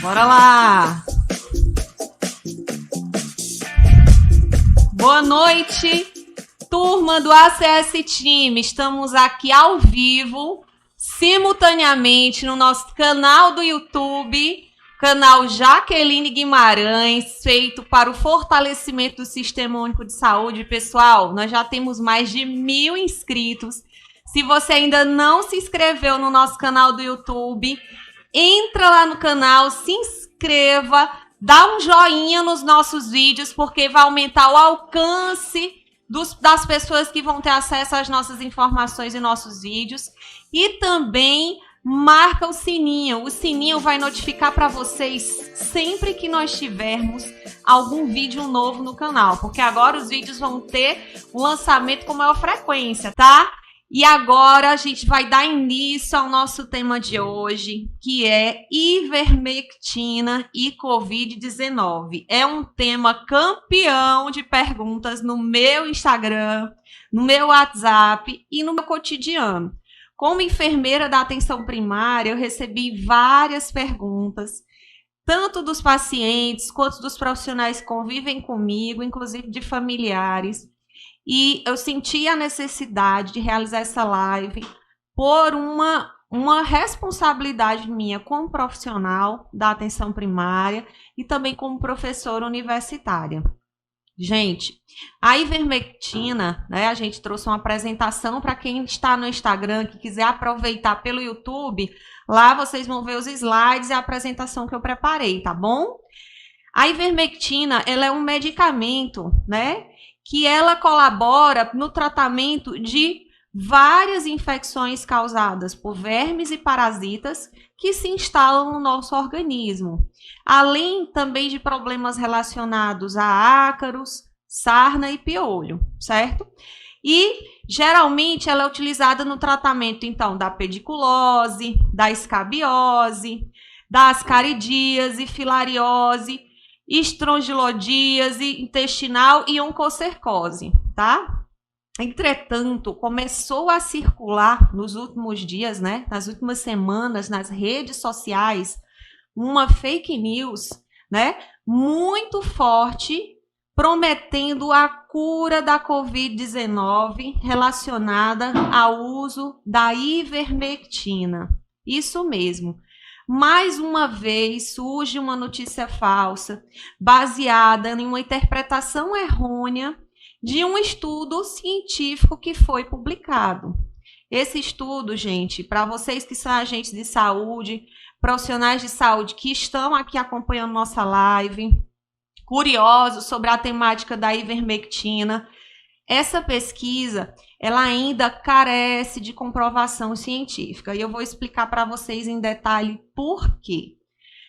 Bora lá! Boa noite, turma do ACS Time. Estamos aqui ao vivo, simultaneamente, no nosso canal do YouTube, canal Jaqueline Guimarães, feito para o fortalecimento do Sistema Único de Saúde. Pessoal, nós já temos mais de 1.000 inscritos. Se você ainda não se inscreveu no nosso canal do YouTube, entra lá no canal, se inscreva, dá um joinha nos nossos vídeos, porque vai aumentar o alcance das pessoas que vão ter acesso às nossas informações e nossos vídeos. E também marca o sininho. O sininho vai notificar para vocês sempre que nós tivermos algum vídeo novo no canal, porque agora os vídeos vão ter um lançamento com maior frequência, tá? E agora a gente vai dar início ao nosso tema de hoje, que é ivermectina e Covid-19. É um tema campeão de perguntas no meu Instagram, no meu WhatsApp e no meu cotidiano. Como enfermeira da atenção primária, eu recebi várias perguntas, tanto dos pacientes quanto dos profissionais que convivem comigo, inclusive de familiares. E eu senti a necessidade de realizar essa live por uma responsabilidade minha como profissional da atenção primária e também como professora universitária. Gente, a ivermectina, né, a gente trouxe uma apresentação para quem está no Instagram, que quiser aproveitar pelo YouTube, lá vocês vão ver os slides e a apresentação que eu preparei, tá bom? A ivermectina, ela é um medicamento, né, que ela colabora no tratamento de várias infecções causadas por vermes e parasitas que se instalam no nosso organismo, além também de problemas relacionados a ácaros, sarna e piolho, certo? E geralmente ela é utilizada no tratamento então da pediculose, da escabiose, da ascaridíase, filariose, estrongilodíase intestinal e oncocercose, tá? Entretanto, começou a circular nos últimos dias, né, nas últimas semanas, nas redes sociais, uma fake news, né, muito forte, prometendo a cura da Covid-19 relacionada ao uso da ivermectina. Isso mesmo. Mais uma vez surge uma notícia falsa, baseada em uma interpretação errônea de um estudo científico que foi publicado. Esse estudo, gente, para vocês que são agentes de saúde, profissionais de saúde que estão aqui acompanhando nossa live, curiosos sobre a temática da ivermectina, essa pesquisa, ela ainda carece de comprovação científica. E eu vou explicar para vocês em detalhe por quê.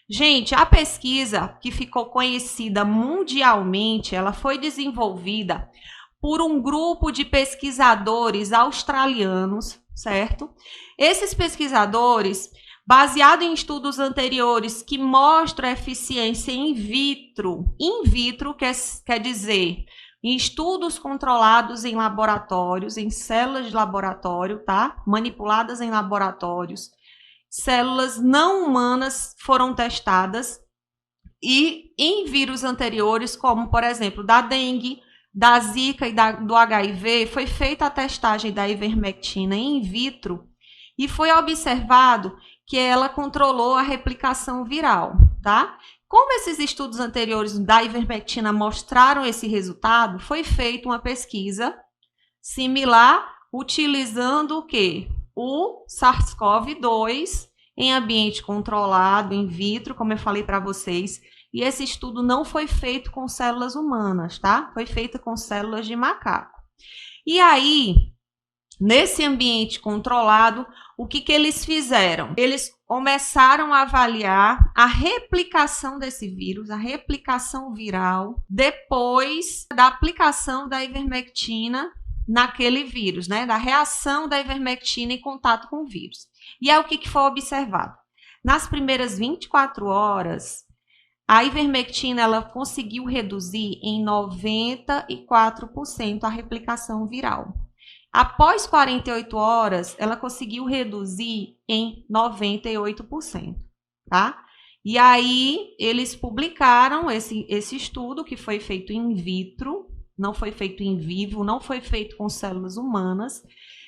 Gente, a pesquisa que ficou conhecida mundialmente, ela foi desenvolvida por um grupo de pesquisadores australianos, certo? Esses pesquisadores, baseado em estudos anteriores que mostram a eficiência in vitro quer dizer em estudos controlados em laboratórios, em células de laboratório, tá? Manipuladas em laboratórios. Células não humanas foram testadas e em vírus anteriores, como, por exemplo, da dengue, da zika e do HIV, foi feita a testagem da ivermectina in vitro e foi observado que ela controlou a replicação viral, tá? Como esses estudos anteriores da ivermectina mostraram esse resultado, foi feita uma pesquisa similar utilizando o quê? O SARS-CoV-2 em ambiente controlado, in vitro, como eu falei para vocês. E esse estudo não foi feito com células humanas, tá? Foi feito com células de macaco. E aí, nesse ambiente controlado, o que eles fizeram? Eles começaram a avaliar a replicação desse vírus, a replicação viral, depois da aplicação da ivermectina naquele vírus, né? Da reação da ivermectina em contato com o vírus. E é o que foi observado. Nas primeiras 24 horas, a ivermectina ela conseguiu reduzir em 94% a replicação viral. Após 48 horas, ela conseguiu reduzir em 98%, tá? E aí eles publicaram esse estudo que foi feito in vitro, não foi feito em vivo, não foi feito com células humanas.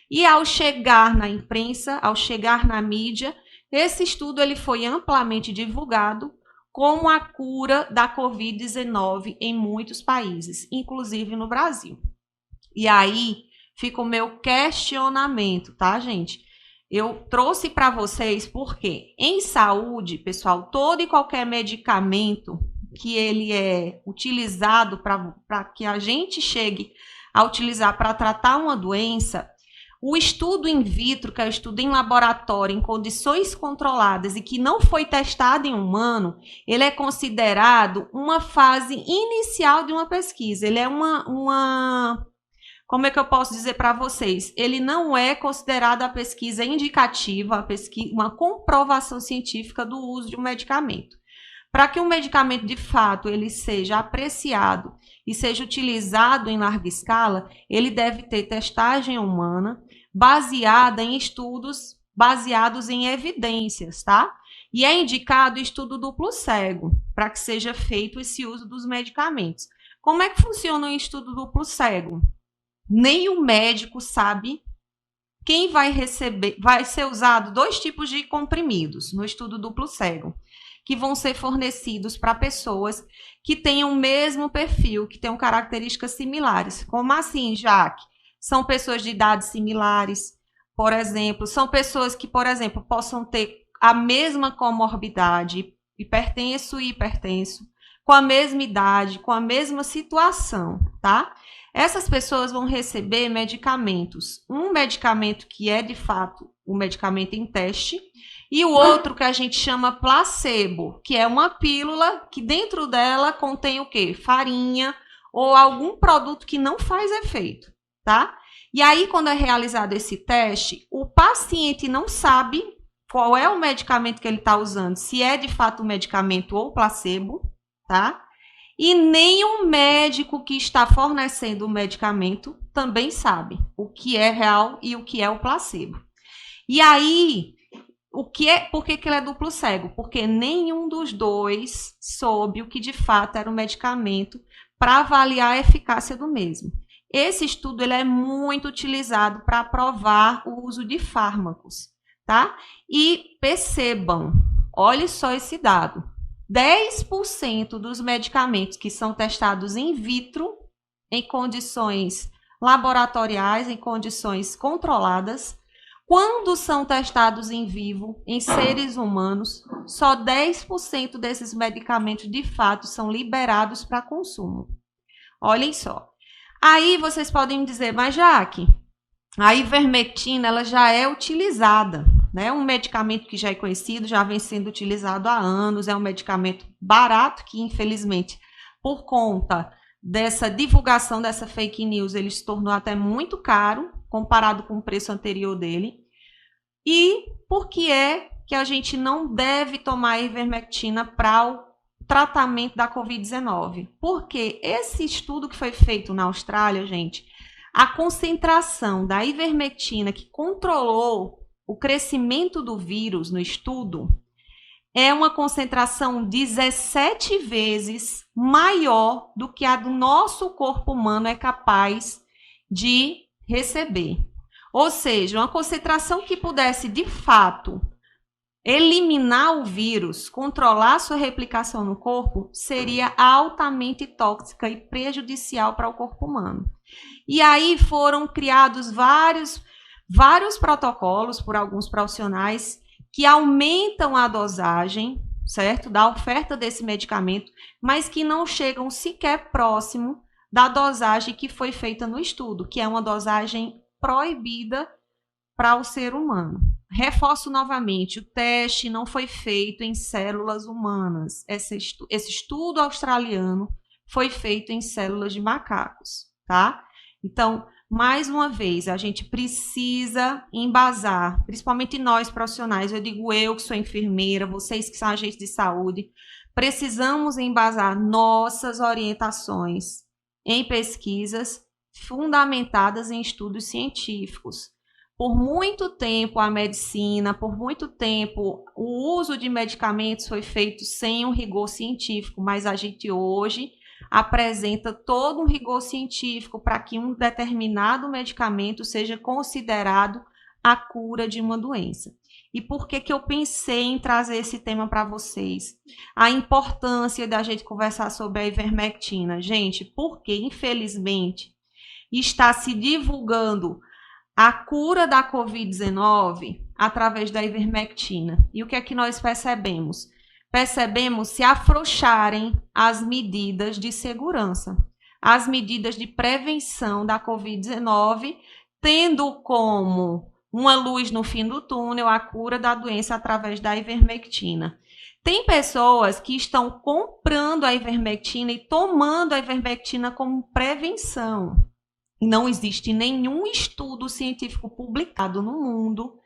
E ao chegar na imprensa, ao chegar na mídia, esse estudo ele foi amplamente divulgado como a cura da Covid-19 em muitos países, inclusive no Brasil. E aí fica o meu questionamento, tá, gente? Eu trouxe para vocês porque em saúde, pessoal, todo e qualquer medicamento que ele é utilizado para que a gente chegue a utilizar para tratar uma doença, o estudo in vitro, que é o estudo em laboratório, em condições controladas e que não foi testado em humano, ele é considerado uma fase inicial de uma pesquisa. Ele é como é que eu posso dizer para vocês? Ele não é considerado a pesquisa indicativa, uma comprovação científica do uso de um medicamento. Para que um medicamento, de fato, ele seja apreciado e seja utilizado em larga escala, ele deve ter testagem humana baseada em estudos baseados em evidências, tá? E é indicado estudo duplo cego para que seja feito esse uso dos medicamentos. Como é que funciona o estudo duplo cego? Nem o médico sabe quem vai receber. Vai ser usado 2 tipos de comprimidos no estudo duplo cego, que vão ser fornecidos para pessoas que tenham o mesmo perfil, que tenham características similares. Como assim, Jaque? São pessoas de idades similares, por exemplo, são pessoas que, por exemplo, possam ter a mesma comorbidade, hipertenso e hipertenso, com a mesma idade, com a mesma situação, tá? Essas pessoas vão receber medicamentos. Um medicamento que é, de fato, o medicamento em teste, e o outro que a gente chama placebo, que é uma pílula que dentro dela contém o quê? Farinha ou algum produto que não faz efeito, tá? E aí, quando é realizado esse teste, o paciente não sabe qual é o medicamento que ele está usando, se é de fato o medicamento ou placebo, tá? E nem o médico que está fornecendo o medicamento também sabe o que é real e o que é o placebo. E aí, por que ele é duplo cego? Porque nenhum dos dois soube o que de fato era o medicamento para avaliar a eficácia do mesmo. Esse estudo ele é muito utilizado para provar o uso de fármacos, tá? E percebam, olhe só esse dado. 10% dos medicamentos que são testados in vitro, em condições laboratoriais, em condições controladas, quando são testados em vivo, em seres humanos, só 10% desses medicamentos, de fato, são liberados para consumo. Olhem só. Aí vocês podem dizer, mas Jaque, a ivermectina ela já é utilizada, né? Um medicamento que já é conhecido, já vem sendo utilizado há anos, é um medicamento barato que, infelizmente, por conta dessa divulgação dessa fake news, ele se tornou até muito caro, comparado com o preço anterior dele. E por que é que a gente não deve tomar ivermectina para o tratamento da Covid-19? Porque esse estudo que foi feito na Austrália, gente, a concentração da ivermectina que controlou o crescimento do vírus no estudo é uma concentração 17 vezes maior do que a do nosso corpo humano é capaz de receber. Ou seja, uma concentração que pudesse, de fato, eliminar o vírus, controlar sua replicação no corpo, seria altamente tóxica e prejudicial para o corpo humano. E aí foram criados vários protocolos por alguns profissionais que aumentam a dosagem, certo? Da oferta desse medicamento, mas que não chegam sequer próximo da dosagem que foi feita no estudo, que é uma dosagem proibida para o ser humano. Reforço novamente, o teste não foi feito em células humanas. Esse estudo australiano foi feito em células de macacos, tá? Então, mais uma vez, a gente precisa embasar, principalmente nós profissionais, eu digo eu que sou enfermeira, vocês que são agentes de saúde, precisamos embasar nossas orientações em pesquisas fundamentadas em estudos científicos. Por muito tempo a medicina, por muito tempo o uso de medicamentos foi feito sem um rigor científico, mas a gente hoje apresenta todo um rigor científico para que um determinado medicamento seja considerado a cura de uma doença. E por que eu pensei em trazer esse tema para vocês? A importância da gente conversar sobre a ivermectina. Gente, porque infelizmente está se divulgando a cura da Covid-19 através da ivermectina. E o que é que nós percebemos? Percebemos se afrouxarem as medidas de segurança, as medidas de prevenção da Covid-19, tendo como uma luz no fim do túnel a cura da doença através da ivermectina. Tem pessoas que estão comprando a ivermectina e tomando a ivermectina como prevenção. Não existe nenhum estudo científico publicado no mundo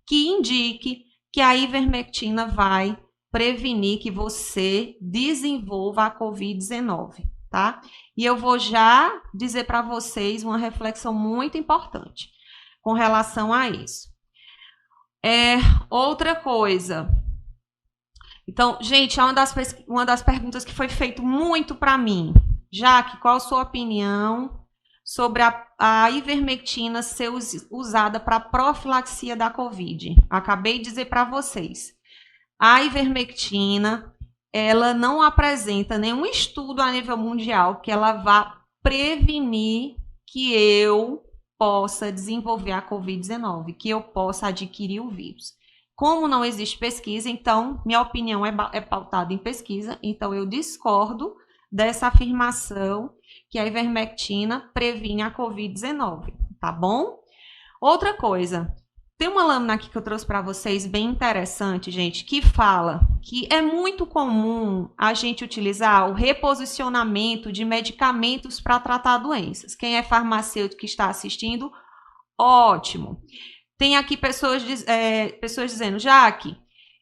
que indique que a ivermectina vai prevenir que você desenvolva a Covid-19, tá? E eu vou já dizer para vocês uma reflexão muito importante com relação a isso. Outra coisa. Então, gente, é uma das perguntas que foi feita muito para mim. Jaque, qual a sua opinião sobre a ivermectina ser usada para profilaxia da Covid? Acabei de dizer para vocês. A ivermectina, ela não apresenta nenhum estudo a nível mundial que ela vá prevenir que eu possa desenvolver a Covid-19, que eu possa adquirir o vírus. Como não existe pesquisa, então, minha opinião é pautada em pesquisa, então eu discordo dessa afirmação que a ivermectina previne a Covid-19, tá bom? Outra coisa, tem uma lâmina aqui que eu trouxe para vocês bem interessante, gente, que fala que é muito comum a gente utilizar o reposicionamento de medicamentos para tratar doenças. Quem é farmacêutico que está assistindo, ótimo. Tem aqui pessoas dizendo, Jaque,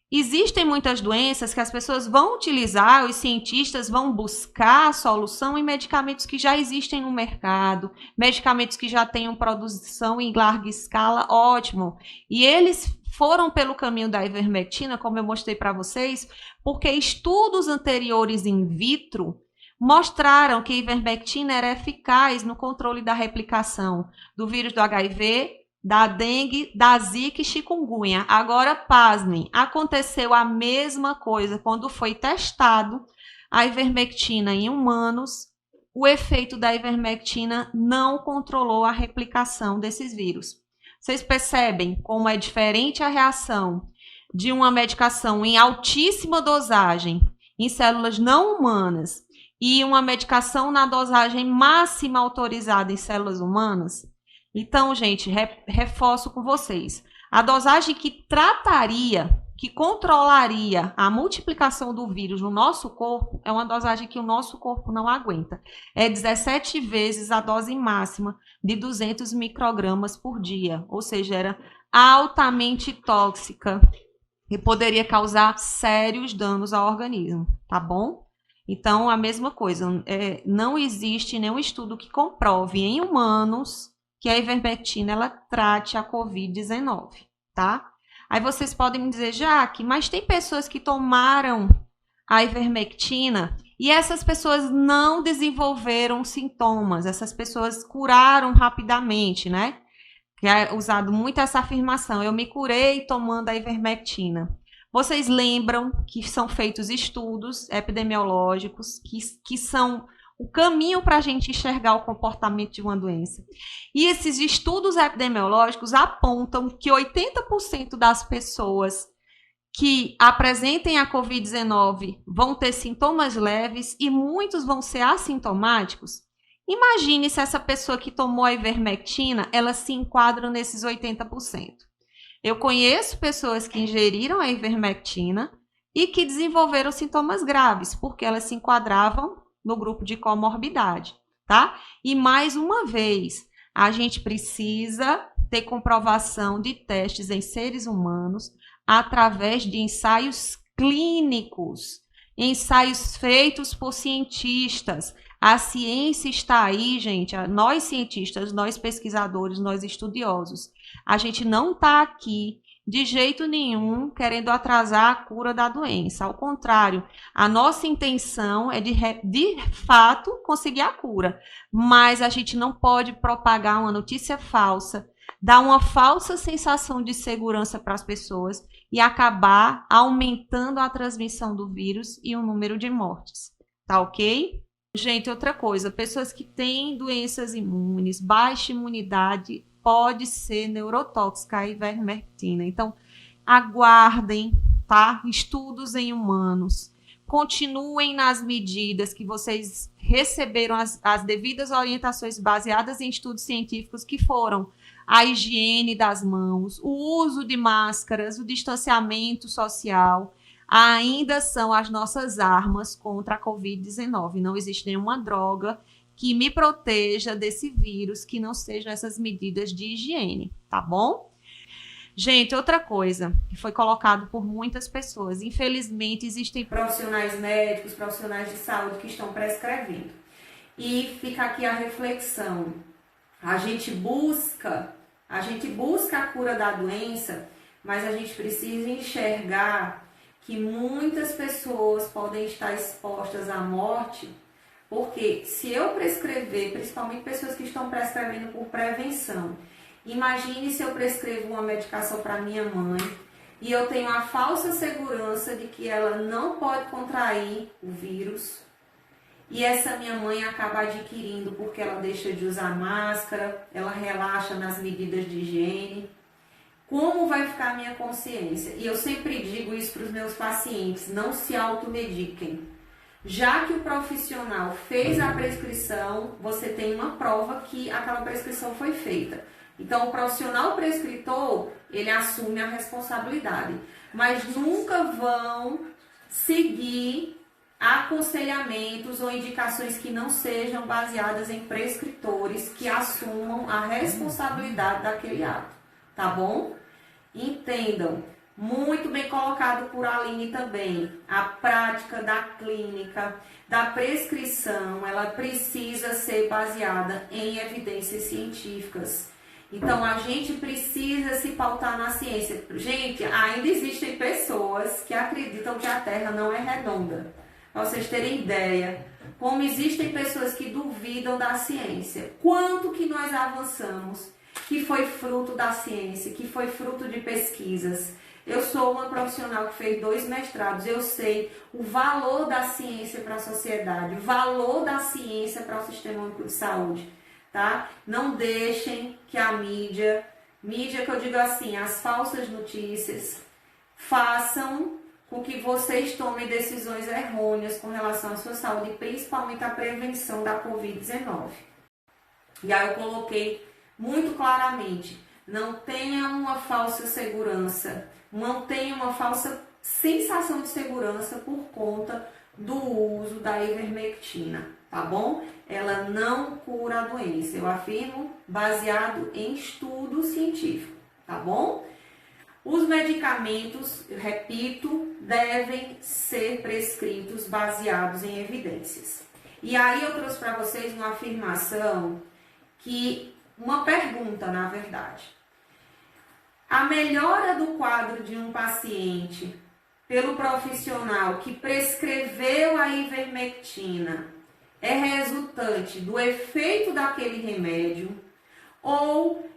existem muitas doenças que as pessoas vão utilizar, os cientistas vão buscar a solução em medicamentos que já existem no mercado, medicamentos que já tenham produção em larga escala, ótimo. E eles foram pelo caminho da ivermectina, como eu mostrei para vocês, porque estudos anteriores in vitro mostraram que a ivermectina era eficaz no controle da replicação do vírus do HIV, da dengue, da zika e chikungunya. Agora, pasmem, aconteceu a mesma coisa quando foi testado a ivermectina em humanos. O efeito da ivermectina não controlou a replicação desses vírus. Vocês percebem como é diferente a reação de uma medicação em altíssima dosagem em células não humanas e uma medicação na dosagem máxima autorizada em células humanas? Então, gente, reforço com vocês. A dosagem que trataria, que controlaria a multiplicação do vírus no nosso corpo, é uma dosagem que o nosso corpo não aguenta. É 17 vezes a dose máxima de 200 microgramas por dia. Ou seja, era altamente tóxica e poderia causar sérios danos ao organismo, tá bom? Então, a mesma coisa. Não existe nenhum estudo que comprove em humanos que a ivermectina ela trate a Covid-19, tá? Aí vocês podem me dizer, Jaque, mas tem pessoas que tomaram a ivermectina e essas pessoas não desenvolveram sintomas, essas pessoas curaram rapidamente, né? Que é usado muito essa afirmação, eu me curei tomando a ivermectina. Vocês lembram que são feitos estudos epidemiológicos que são o caminho para a gente enxergar o comportamento de uma doença. E esses estudos epidemiológicos apontam que 80% das pessoas que apresentem a Covid-19 vão ter sintomas leves e muitos vão ser assintomáticos. Imagine se essa pessoa que tomou a ivermectina, ela se enquadra nesses 80%. Eu conheço pessoas que ingeriram a ivermectina e que desenvolveram sintomas graves, porque elas se enquadravam no grupo de comorbidade, tá? E mais uma vez, a gente precisa ter comprovação de testes em seres humanos através de ensaios clínicos, ensaios feitos por cientistas. A ciência está aí, gente, nós cientistas, nós pesquisadores, nós estudiosos. A gente não está aqui de jeito nenhum querendo atrasar a cura da doença. Ao contrário, a nossa intenção é de fato conseguir a cura. Mas a gente não pode propagar uma notícia falsa, dar uma falsa sensação de segurança para as pessoas e acabar aumentando a transmissão do vírus e o número de mortes. Tá ok? Gente, outra coisa, pessoas que têm doenças imunes, baixa imunidade, pode ser neurotóxica a ivermectina. Então, aguardem, tá? Estudos em humanos. Continuem nas medidas que vocês receberam as devidas orientações baseadas em estudos científicos que foram a higiene das mãos, o uso de máscaras, o distanciamento social, ainda são as nossas armas contra a Covid-19. Não existe nenhuma droga que me proteja desse vírus que não sejam essas medidas de higiene, tá bom? Gente, outra coisa que foi colocado por muitas pessoas, infelizmente existem profissionais médicos, profissionais de saúde que estão prescrevendo. E fica aqui a reflexão. A gente busca a cura da doença, mas a gente precisa enxergar que muitas pessoas podem estar expostas à morte, porque se eu prescrever, principalmente pessoas que estão prescrevendo por prevenção, imagine se eu prescrevo uma medicação para minha mãe e eu tenho a falsa segurança de que ela não pode contrair o vírus e essa minha mãe acaba adquirindo porque ela deixa de usar máscara, ela relaxa nas medidas de higiene. Como vai ficar a minha consciência? E eu sempre digo isso para os meus pacientes, não se automediquem. Já que o profissional fez a prescrição, você tem uma prova que aquela prescrição foi feita. Então, o profissional prescritor, ele assume a responsabilidade. Mas nunca vão seguir aconselhamentos ou indicações que não sejam baseadas em prescritores que assumam a responsabilidade daquele ato. Tá bom? Entendam, muito bem colocado por Aline também, a prática da clínica, da prescrição, ela precisa ser baseada em evidências científicas. Então, a gente precisa se pautar na ciência. Gente, ainda existem pessoas que acreditam que a Terra não é redonda. Para vocês terem ideia, como existem pessoas que duvidam da ciência. Quanto que nós avançamos, que foi fruto da ciência, que foi fruto de pesquisas. Eu sou uma profissional que fez 2 mestrados, eu sei o valor da ciência para a sociedade, o valor da ciência para o sistema único de saúde, tá? Não deixem que a mídia que eu digo assim, as falsas notícias, façam com que vocês tomem decisões errôneas com relação à sua saúde, principalmente a prevenção da Covid-19. E aí eu coloquei muito claramente, não tenha uma falsa segurança, não tenha uma falsa sensação de segurança por conta do uso da ivermectina, tá bom? Ela não cura a doença, eu afirmo, baseado em estudo científico, tá bom? Os medicamentos, eu repito, devem ser prescritos baseados em evidências. E aí eu trouxe para vocês uma afirmação uma pergunta, na verdade. A melhora do quadro de um paciente pelo profissional que prescreveu a ivermectina é resultante do efeito daquele remédio ou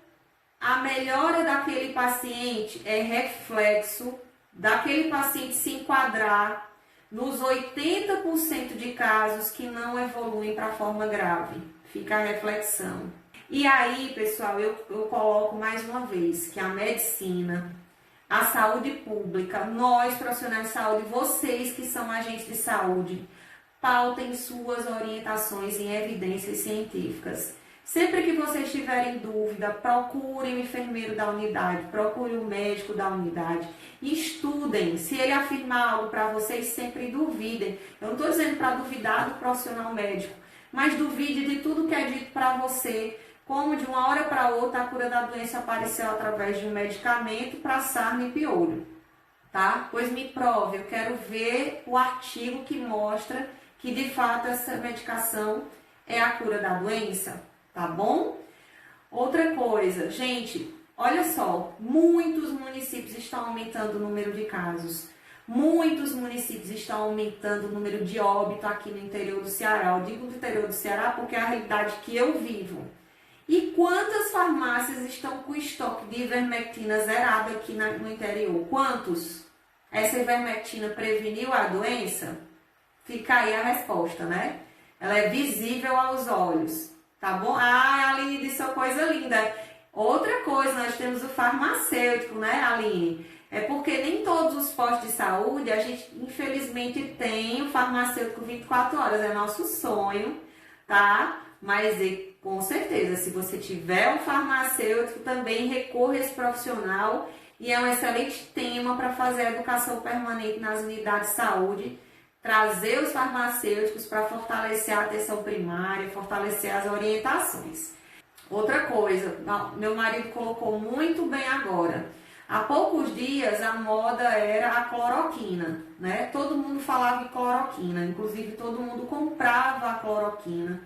a melhora daquele paciente é reflexo daquele paciente se enquadrar nos 80% de casos que não evoluem para a forma grave? Fica a reflexão. E aí, pessoal, eu coloco mais uma vez que a medicina, a saúde pública, nós profissionais de saúde, vocês que são agentes de saúde, pautem suas orientações em evidências científicas. Sempre que vocês tiverem dúvida, procurem o enfermeiro da unidade, procurem o médico da unidade, estudem. Se ele afirmar algo para vocês, sempre duvidem. Eu não estou dizendo para duvidar do profissional médico, mas duvide de tudo que é dito para você, como de uma hora para outra a cura da doença apareceu através de um medicamento para sarna e piolho, tá? Pois me prove, eu quero ver o artigo que mostra que de fato essa medicação é a cura da doença, tá bom? Outra coisa, gente, olha só, muitos municípios estão aumentando o número de casos. Muitos municípios estão aumentando o número de óbito aqui no interior do Ceará. Eu digo do interior do Ceará porque é a realidade que eu vivo. E quantas farmácias estão com estoque de ivermectina zerado aqui no interior? Quantos? Essa ivermectina preveniu a doença? Fica aí a resposta, né? Ela é visível aos olhos, tá bom? Ah, a Aline disse uma coisa linda. Outra coisa, nós temos o farmacêutico, né, Aline? É porque nem todos os postos de saúde, a gente infelizmente tem o farmacêutico 24 horas, é nosso sonho, tá? Mas com certeza, se você tiver um farmacêutico, também recorra a esse profissional e é um excelente tema para fazer a educação permanente nas unidades de saúde, trazer os farmacêuticos para fortalecer a atenção primária, fortalecer as orientações. Outra coisa, meu marido colocou muito bem agora. Há poucos dias a moda era a cloroquina, né? Todo mundo falava em cloroquina, inclusive todo mundo comprava a cloroquina.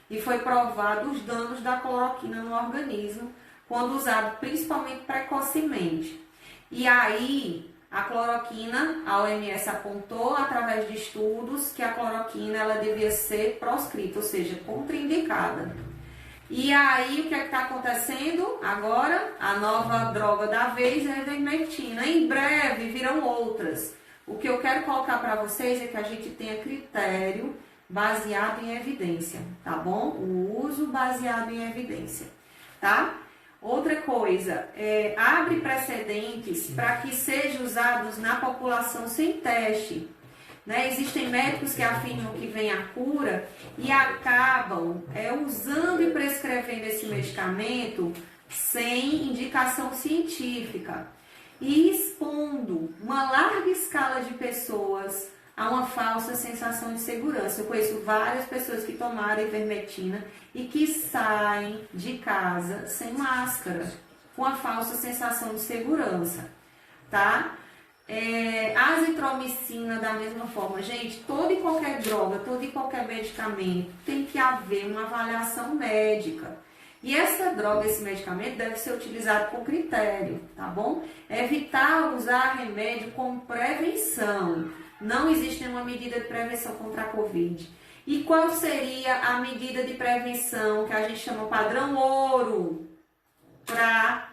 E foi provado os danos da cloroquina no organismo, quando usado principalmente precocemente. E aí, a cloroquina, a OMS apontou através de estudos que a cloroquina ela devia ser proscrita, ou seja, contraindicada. E aí, o que é que está acontecendo agora? A nova droga da vez é a ivermectina. Em breve virão outras. O que eu quero colocar para vocês é que a gente tenha critério baseado em evidência, tá bom? O uso baseado em evidência, tá? Outra coisa, abre precedentes para que sejam usados na população sem teste. Né? Existem médicos que afirmam que vem a cura e acabam usando e prescrevendo esse medicamento sem indicação científica e expondo uma larga escala de pessoas a uma falsa sensação de segurança. Eu conheço várias pessoas que tomaram ivermectina e que saem de casa sem máscara, com a falsa sensação de segurança, tá? Azitromicina da mesma forma. Gente, toda e qualquer droga, todo e qualquer medicamento tem que haver uma avaliação médica. E essa droga, esse medicamento deve ser utilizado com critério, tá bom? Evitar usar remédio como prevenção. Não existe nenhuma medida de prevenção contra a Covid. E qual seria a medida de prevenção que a gente chama padrão ouro para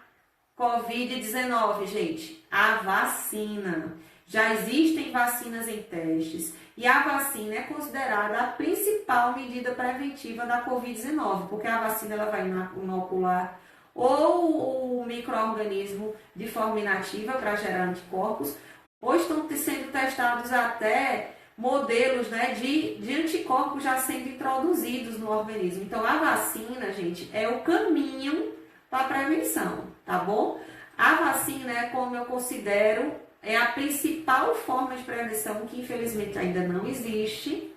Covid-19, gente? A vacina. Já existem vacinas em testes e a vacina é considerada a principal medida preventiva da Covid-19, porque a vacina ela vai inocular ou o micro-organismo de forma inativa para gerar anticorpos. Hoje estão sendo testados até modelos, né, de anticorpos já sendo introduzidos no organismo. Então, a vacina, gente, é o caminho para a prevenção, tá bom? A vacina é como eu considero, é a principal forma de prevenção que infelizmente ainda não existe.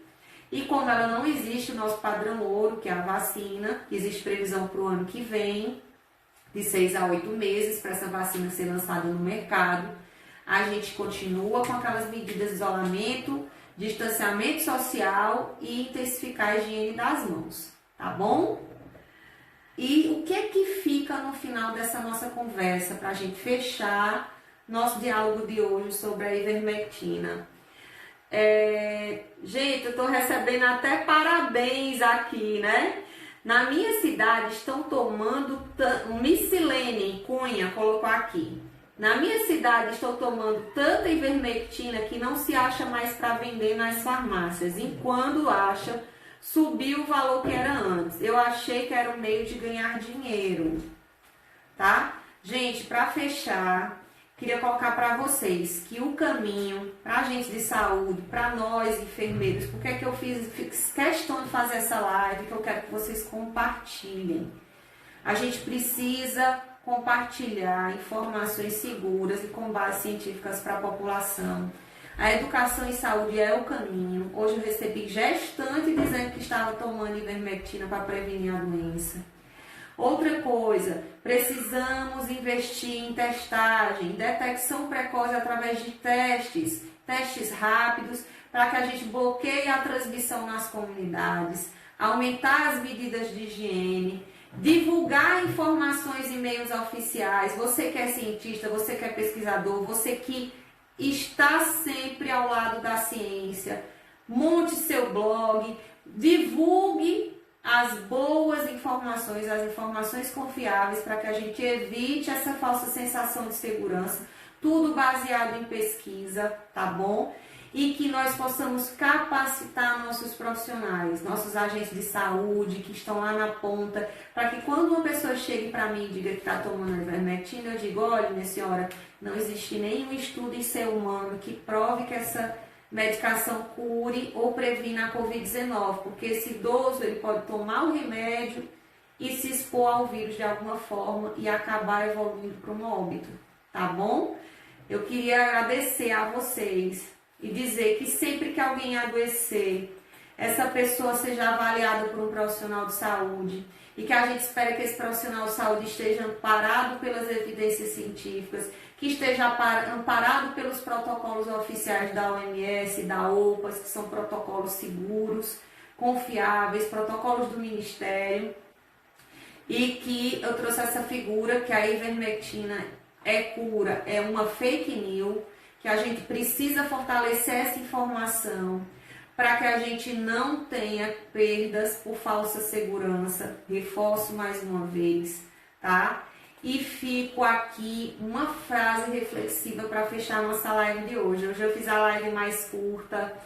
E como ela não existe, o nosso padrão ouro, que é a vacina, existe previsão para o ano que vem, de 6 a 8 meses, para essa vacina ser lançada no mercado. A gente continua com aquelas medidas de isolamento, distanciamento social e intensificar a higiene das mãos, tá bom? E o que é que fica no final dessa nossa conversa para a gente fechar nosso diálogo de hoje sobre a ivermectina? Gente, eu estou recebendo até parabéns aqui, né? Na minha cidade estão tomando Micilene em Cunha, colocou aqui. Na minha cidade estou tomando tanta ivermectina que não se acha mais para vender nas farmácias. E quando acha, subiu o valor que era antes. Eu achei que era um meio de ganhar dinheiro, tá? Gente, para fechar, queria colocar para vocês que o caminho para agentes de saúde, para nós enfermeiros, porque é que eu fiz questão de fazer essa live, que eu quero que vocês compartilhem. A gente precisa compartilhar informações seguras e com bases científicas para a população. A educação em saúde é o caminho. Hoje eu recebi gestante dizendo que estava tomando ivermectina para prevenir a doença. Outra coisa, precisamos investir em testagem, detecção precoce através de testes testes rápidos, para que a gente bloqueie a transmissão nas comunidades, aumentar as medidas de higiene, divulgar informações em meios oficiais. Você que é cientista, você que é pesquisador, você que está sempre ao lado da ciência, monte seu blog, divulgue as boas informações, as informações confiáveis, para que a gente evite essa falsa sensação de segurança, tudo baseado em pesquisa, tá bom? E que nós possamos capacitar nossos profissionais, nossos agentes de saúde que estão lá na ponta, para que quando uma pessoa chegue para mim e diga que está tomando a ivermectina, eu digo, olha, minha senhora, não existe nenhum estudo em ser humano que prove que essa medicação cure ou previna a Covid-19, porque esse idoso ele pode tomar o remédio e se expor ao vírus de alguma forma e acabar evoluindo para um óbito, tá bom? Eu queria agradecer a vocês e dizer que sempre que alguém adoecer, essa pessoa seja avaliada por um profissional de saúde e que a gente espera que esse profissional de saúde esteja amparado pelas evidências científicas, que esteja amparado pelos protocolos oficiais da OMS, da OPAS, que são protocolos seguros, confiáveis, protocolos do Ministério, e que eu trouxe essa figura que a ivermectina é cura, é uma fake news, que a gente precisa fortalecer essa informação para que a gente não tenha perdas por falsa segurança. Reforço mais uma vez, tá? E fico aqui uma frase reflexiva para fechar nossa live de hoje. Hoje eu fiz a live mais curta,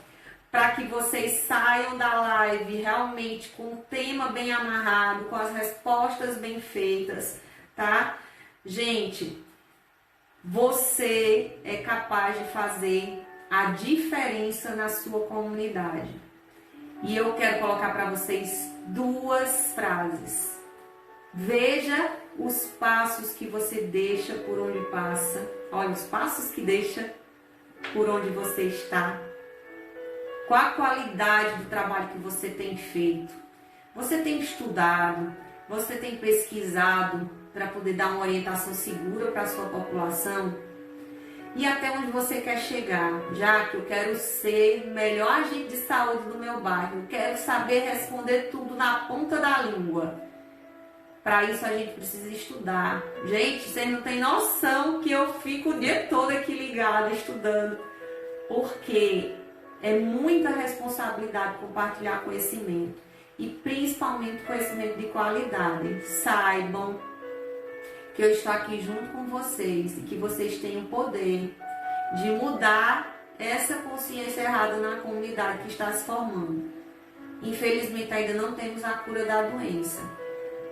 para que vocês saiam da live realmente com o tema bem amarrado, com as respostas bem feitas, tá? Gente, você é capaz de fazer a diferença na sua comunidade. E eu quero colocar para vocês duas frases. Veja os passos que você deixa por onde passa. Olha, os passos que deixa por onde você está. Qual a qualidade do trabalho que você tem feito? Você tem estudado? Você tem pesquisado para poder dar uma orientação segura para a sua população? E até onde você quer chegar? Já que eu quero ser o melhor agente de saúde do meu bairro, eu quero saber responder tudo na ponta da língua. Para isso a gente precisa estudar. Gente, vocês não têm noção que eu fico o dia todo aqui ligada, estudando, porque é muita responsabilidade compartilhar conhecimento, e principalmente conhecimento de qualidade. Saibam que eu estou aqui junto com vocês e que vocês têm o poder de mudar essa consciência errada na comunidade que está se formando. Infelizmente ainda não temos a cura da doença,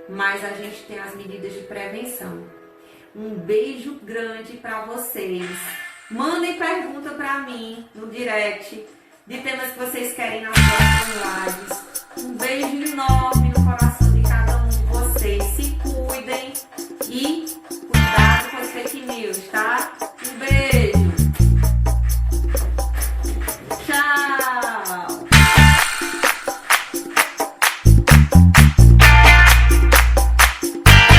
mas a gente tem as medidas de prevenção. Um beijo grande para vocês. Mandem pergunta para mim no direct de temas que vocês querem nas próximas lives. Um beijo enorme no coração de cada um de vocês. Se cuidem e cuidado com as fake news, tá?